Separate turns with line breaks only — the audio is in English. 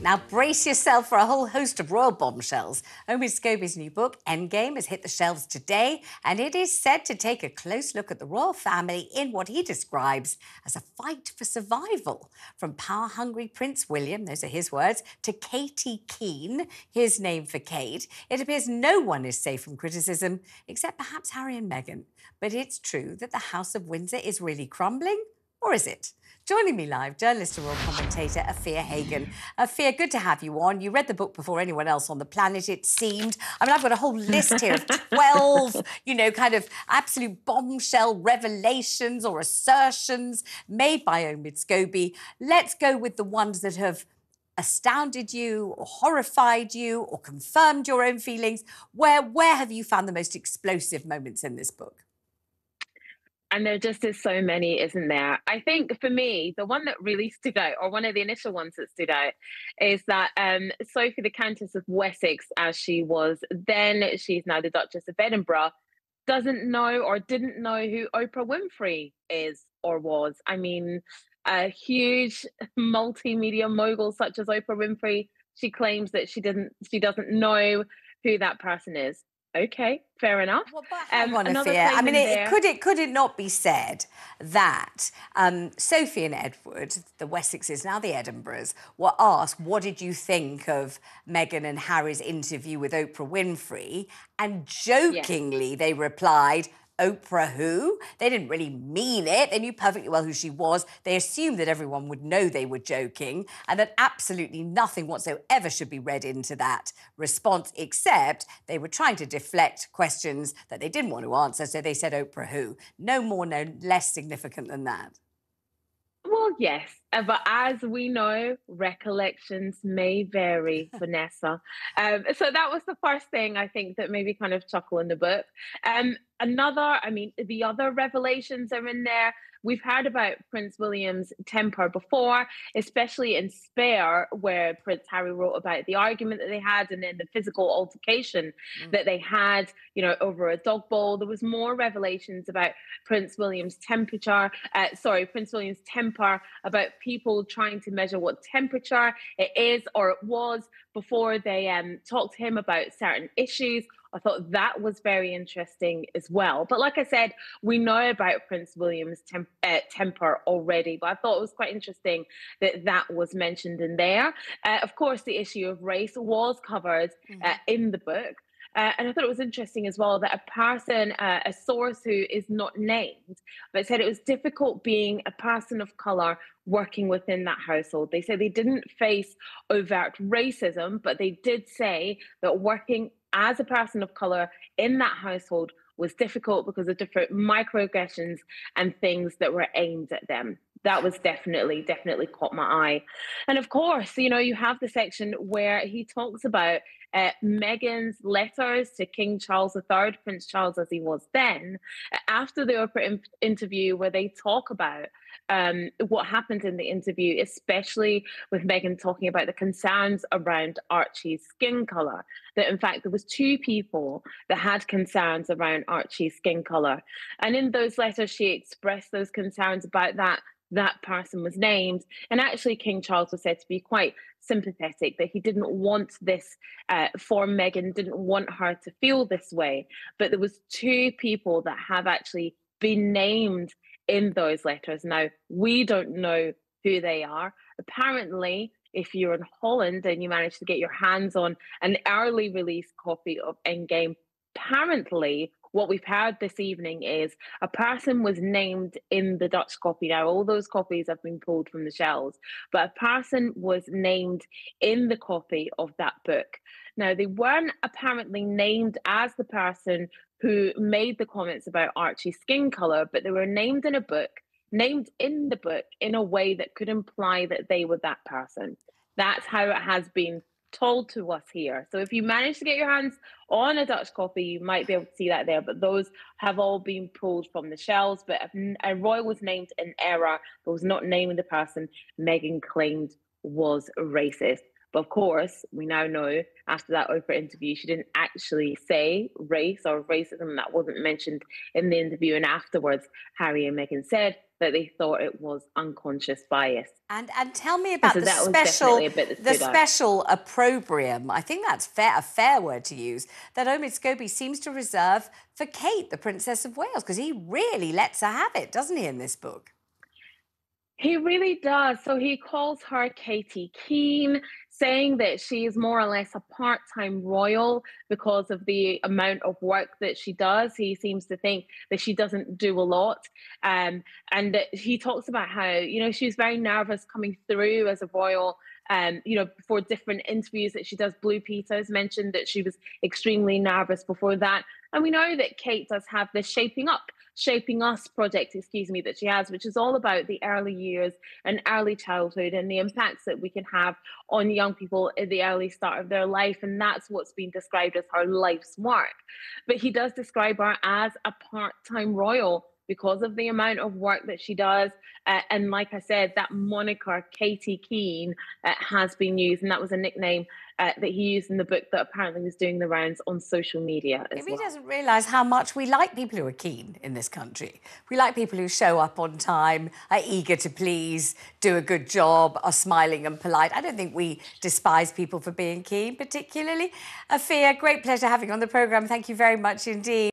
Now brace yourself for a whole host of royal bombshells. Omid Scobie's new book, Endgame, has hit the shelves today, and it is said to take a close look at the royal family in what he describes as a fight for survival. From power-hungry Prince William, those are his words, to Katie Keane, his name for Kate, it appears no one is safe from criticism, except perhaps Harry and Meghan. But it's true that the House of Windsor is really crumbling, or is it? Joining me live, journalist and royal commentator Afua Hagan. Afua, good to have you on. You read the book before anyone else on the planet, it seemed. I mean, I've got a whole list here of 12, kind of absolute bombshell revelations or assertions made by Omid Scobie. Let's go with the ones that have astounded you or horrified you or confirmed your own feelings. Where have you found the most explosive moments in this book?
And there just is so many, isn't there? I think for me, the one that really stood out, or one of the initial ones that stood out, is that Sophie, the Countess of Wessex, as she was then, she's now the Duchess of Edinburgh, doesn't know or didn't know who Oprah Winfrey is or was. I mean, a huge multimedia mogul such as Oprah Winfrey, she claims that she doesn't know who that person is. Okay, fair enough.
Well, but hang on,
Another
Afua. I
claim
mean,
in there.
could it not be said that Sophie and Edward, the Wessexes, now the Edinburghs, were asked, what did you think of Meghan and Harry's interview with Oprah Winfrey? And
Yes.
jokingly, they replied, Oprah who? They didn't really mean it. They knew perfectly well who she was. They assumed that everyone would know they were joking and that absolutely nothing whatsoever should be read into that response, except they were trying to deflect questions that they didn't want to answer, so they said Oprah who. No more, no less significant than that.
Well, yes, but as we know, recollections may vary, Vanessa. So that was the first thing I think that maybe kind of chuckle in the book. The other revelations are in there. We've heard about Prince William's temper before, especially in Spare, where Prince Harry wrote about the argument that they had and then the physical altercation that they had, over a dog bowl. There was more revelations about Prince William's Prince William's temper, about people trying to measure what temperature it is or it was before they talked to him about certain issues. I thought that was very interesting as well. But like I said, we know about Prince William's temper already, but I thought it was quite interesting that that was mentioned in there. Of course, the issue of race was covered in the book. And I thought it was interesting as well that a source who is not named, but said it was difficult being a person of colour working within that household. They said they didn't face overt racism, but they did say that working as a person of colour in that household was difficult because of different microaggressions and things that were aimed at them. That was definitely caught my eye. And of course, you have the section where he talks about Meghan's letters to King Charles III, Prince Charles as he was then, after the Oprah interview, where they talk about what happened in the interview, especially with Meghan talking about the concerns around Archie's skin colour. That in fact there was two people that had concerns around Archie's skin colour, and in those letters she expressed those concerns about that person was named. And actually, King Charles was said to be quite sympathetic, that he didn't want this for Meghan, didn't want her to feel this way. But there was two people that have actually been named in those letters. Now, we don't know who they are. Apparently, if you're in Holland and you manage to get your hands on an early release copy of Endgame, apparently what we've heard this evening is a person was named in the Dutch copy. Now, all those copies have been pulled from the shelves, but a person was named in the copy of that book. Now, they weren't apparently named as the person who made the comments about Archie's skin colour, but they were named in the book in a way that could imply that they were that person. That's how it has been told to us here. So if you manage to get your hands on a Dutch copy, you might be able to see that there, but those have all been pulled from the shelves. But a royal was named in error, but was not naming the person Meghan claimed was racist. But of course, we now know after that Oprah interview, she didn't actually say race or racism. That wasn't mentioned in the interview. And afterwards, Harry and Meghan said that they thought it was unconscious bias.
And tell me
And
about
so that was definitely a bit that
the
stood out.
special opprobrium. I think that's a fair word to use, that Omid Scobie seems to reserve for Kate, the Princess of Wales, because he really lets her have it, doesn't he, in this book?
He really does. So he calls her Katie Keene, saying that she is more or less a part-time royal because of the amount of work that she does. He seems to think that she doesn't do a lot. And he talks about how, she was very nervous coming through as a royal. Before different interviews that she does. Blue Peter has mentioned that she was extremely nervous before that. And we know that Kate does have this Shaping Us project, that she has, which is all about the early years and early childhood and the impacts that we can have on young people at the early start of their life. And that's what's been described as her life's work. But he does describe her as a part-time royal because of the amount of work that she does. And like I said, that moniker, Katie Keene, has been used. And that was a nickname that he used in the book that apparently was doing the rounds on social media as
Maybe
well.
he doesn't realise how much we like people who are keen in this country. We like people who show up on time, are eager to please, do a good job, are smiling and polite. I don't think we despise people for being keen, particularly. Afua, great pleasure having you on the programme. Thank you very much indeed.